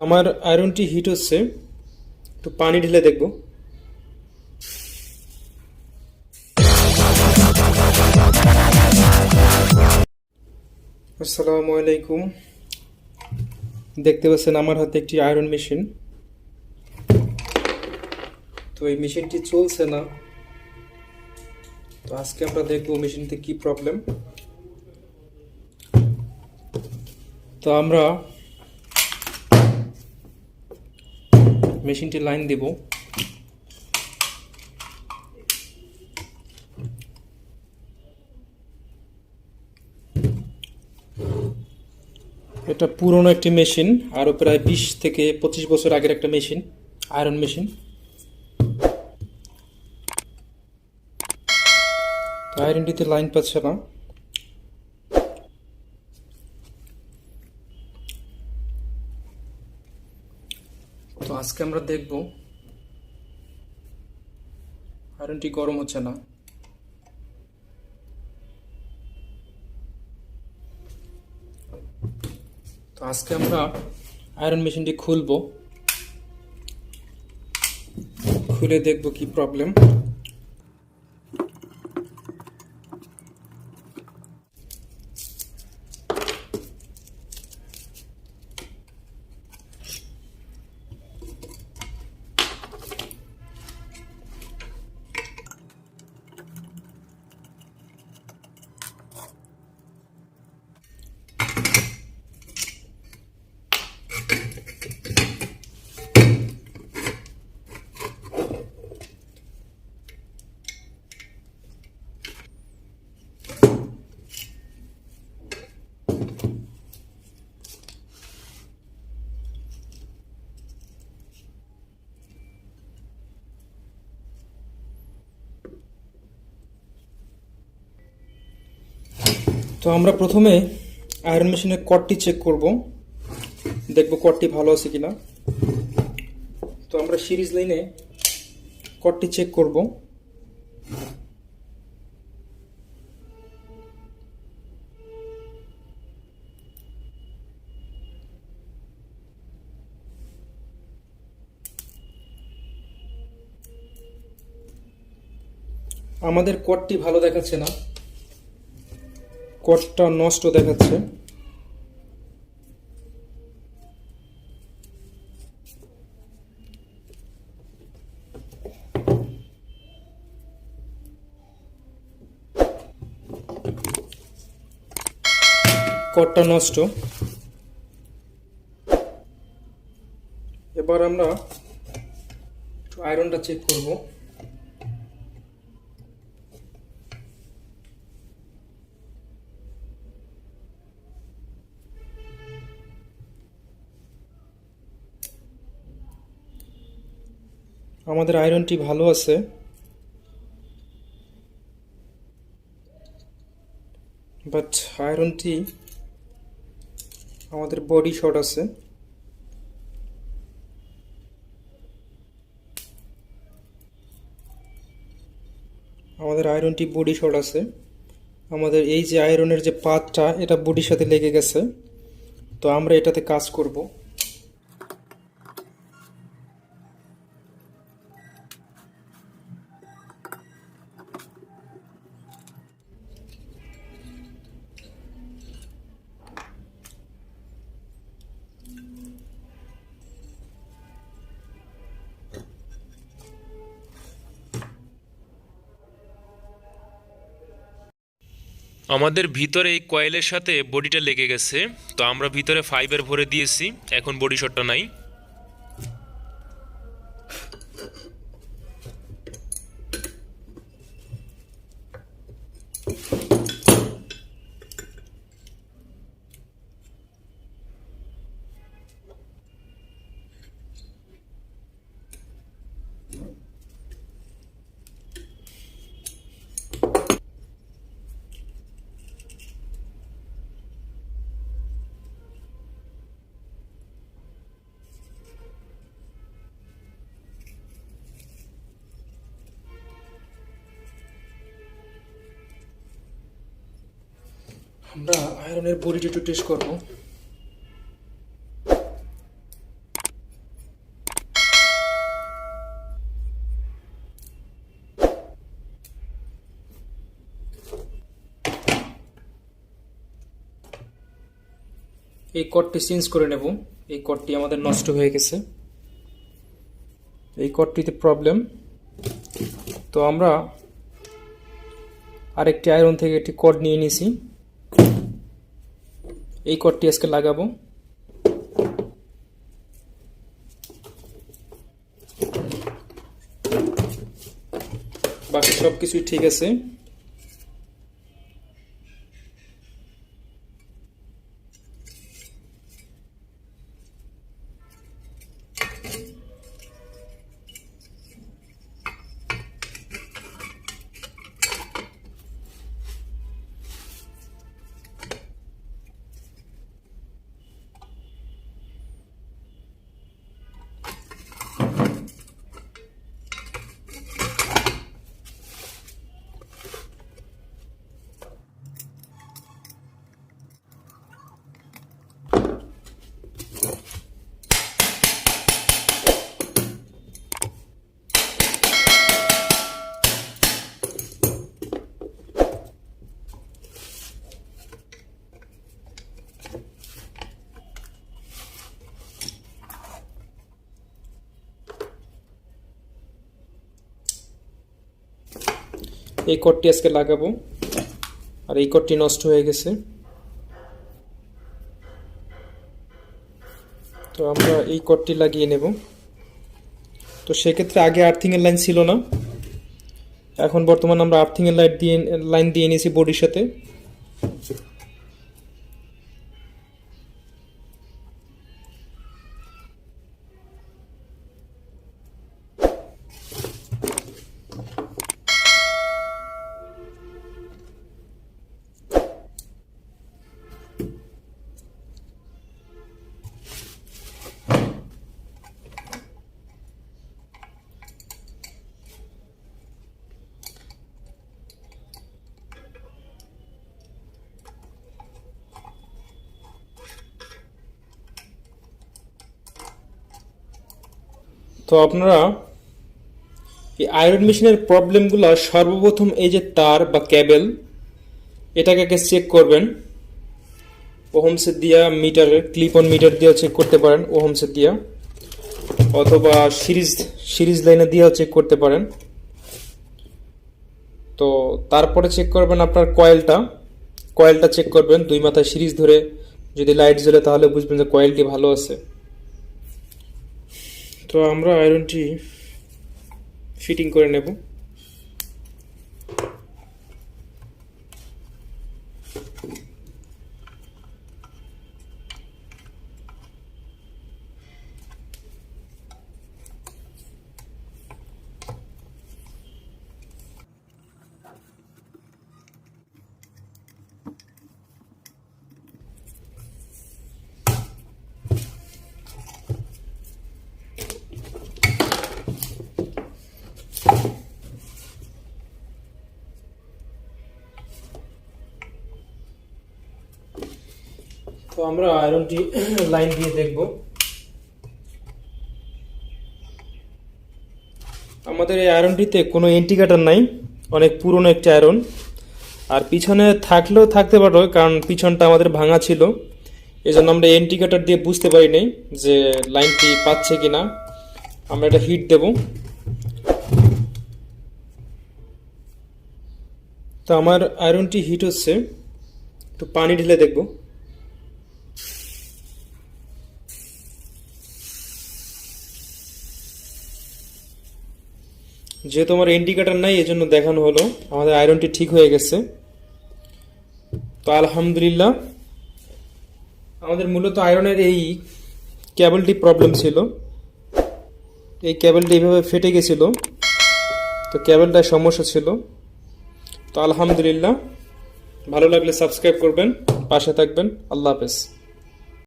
আমার আয়রনটি হিট হচ্ছে, একটু পানি ঢেলে দেখব। আসসালামু আলাইকুম। দেখতে পাচ্ছেন আমার হাতে একটি আয়রন মেশিন। তো এই মেশিনটি চলছে না। তো আজকে আমরা দেখব মেশিনতে কি প্রবলেম। তো আমরা মেশিনটি লাইন দেব। এটা পুরনো একটি মেশিন, আরো প্রায় 20 থেকে 25 বছর আগের একটা মেশিন, আয়রন মেশিন। তো আয়রনটিতে লাইন পাচ্ছে না। তো আজকে আমরা দেখব আয়রনটি গরম হচ্ছে না। তো আজকে আমরা আয়রন মেশিনটি খুলবো, খুলে দেখব কি প্রবলেম। তো আমরা প্রথমে আয়রন মেশিনের কর্ডটি চেক করব, দেখব কর্ডটি ভালো আছে কিনা। তো আমরা সিরিজ লাইনে কর্ডটি চেক করব। আমাদের কর্ডটি ভালো দেখাচ্ছে না, কর্ডটা নষ্ট দেখাচ্ছে। কর্ডটা নষ্ট। এবার আমরা আয়রনটা চেক করব। আমাদের আয়রনটি ভালো আছে, বাট আয়রনটি আমাদের বডি শর্ট আছে। আমাদের আয়রনটি বডি শর্ট আছে। আমাদের এই যে আয়রনের যে পাতটা, এটা বডির সাথে লেগে গেছে। তো আমরা এটাতে কাজ করব। আমাদের ভিতরে এই কয়েলের সাথে বডিটা লেগে গেছে। তো আমরা ভিতরে ফাইবার ভরে দিয়েছি, এখন বডি শটটা নাই। আমরা আয়রনের বডিটা একটু টেস্ট করব। এই কর্ডটি চেঞ্জ করে নেব। এই কর্ডটি আমাদের নষ্ট হয়ে গেছে, এই কর্ডটিতে প্রবলেম। তো আমরা আরেকটি আয়রন থেকে একটি কর্ড নিয়ে নিয়েছি, এই কর্ডটি আজকে লাগাবো। বাকি সব কিছুই ঠিক আছে। এই কর্ডটি আজকে লাগাবো, আর এই কর্ডটি নষ্ট হয়ে গেছে। তো আমরা এই কর্ডটি লাগিয়ে নেব। তো সেক্ষেত্রে আগে আর্থিংয়ের লাইন ছিল না, এখন বর্তমানে আমরা আর্থিংয়ের লাইন দিয়ে নিয়েছি বডির সাথে। তো আপনারা এই আয়রন মেশিনের প্রবলেমগুলো সর্বপ্রথম এই যে তার বা কেবল, এটাকে আগে চেক করবেন। ওহমসের দিয়া মিটারের ক্লিপ অন মিটার দিয়েও চেক করতে পারেন, ওহমসের দিয়া, অথবা সিরিজ লাইনে দিয়েও চেক করতে পারেন। তো তারপরে চেক করবেন আপনার কয়েলটা চেক করবেন। 2 মাথায় সিরিজ ধরে যদি লাইট জ্বলে তাহলে বুঝবেন যে কয়েলটি ভালো আছে। তো আমরা আয়রনটি ফিটিং করে নেব। তো আমরা আয়রনটি লাইন দিয়ে দেখব। আমাদের এই আয়রনটিতে কোনো ইন্ডিকেটর নাই, অনেক পুরনো একটি আয়রন। আর পিছনে থাকলেও থাকতে পারো, কারণ পিছনটা আমাদের ভাঙা ছিল, এই জন্য আমরা ইন্ডিকেটর দিয়ে বুঝতে পারি নাই যে লাইনটি পাচ্ছে কিনা। আমরা এটা হিট দেব। তো আমার আয়রনটি হিট হচ্ছে, একটু পানি ঢেলে দেখব। যেহেতু আমার ইন্ডিকেটর নাই এজন্য দেখানো হলো, আমাদের আয়রনটি ঠিক হয়ে গেছে। তো আলহামদুলিল্লাহ। আমাদের মূলত আয়রনের এই কেবলটি প্রবলেম ছিল, এই কেবলটি এইভাবে ফেটে গেছিল, তো কেবলটার সমস্যা ছিল। তো আলহামদুলিল্লাহ। ভালো লাগলে সাবস্ক্রাইব করবেন, পাশে থাকবেন। আল্লাহ হাফেজ।